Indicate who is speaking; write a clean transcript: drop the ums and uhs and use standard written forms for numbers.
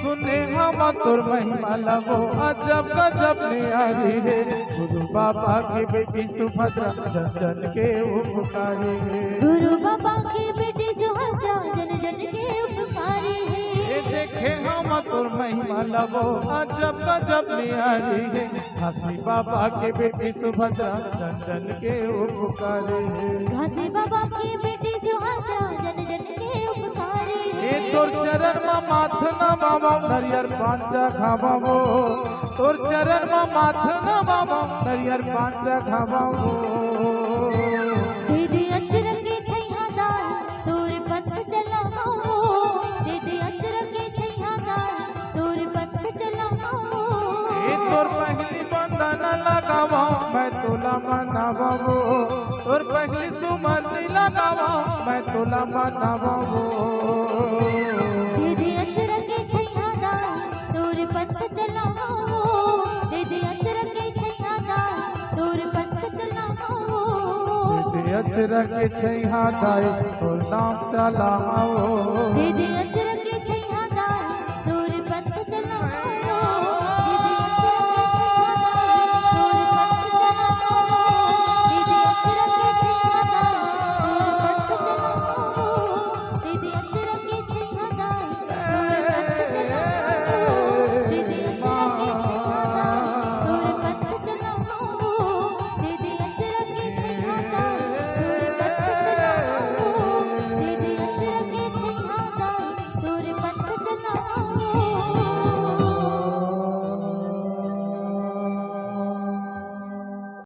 Speaker 1: सुने हम तोर महिमा लवो अजब गजब न्यारी रे। गुरु बाबा की बेटी सुभद्रा जन जन के उपकारी है।
Speaker 2: गुरु बाबा की बेटी सुभद्रा जन जन के उपकारी है।
Speaker 1: ये देखे हम तोर महिमा लवो अजब गजब न्यारी है। घासी बाबा की बेटी सुभद्रा जन जन के उपकारी है।
Speaker 2: घासी बाबा की बेटी सुभद्रा जन जन के उपकारी है।
Speaker 1: तोर चरण में माथ नमावो नरियर पांचा खावावो। तोर चरण में माथ नमावो नरियर पांचा खावावो।
Speaker 2: दे दे अचर के छैया दाल तोर पथ चलावो। दे दे अचर के छैया दाल तोर पथ चलावो।
Speaker 1: ए तोर पहली बंधन लगावो मैं तोला मनावो। तोर पहली सुमति लगावो मैं तोला मनावो।
Speaker 2: दे दे अचर के छैया दाल तोर पथ चलावो। दे दे अचर के छैया दाल तोर पथ चलावो।
Speaker 1: अचर के छैया दाई तोर नाम चलावो।
Speaker 2: दे दे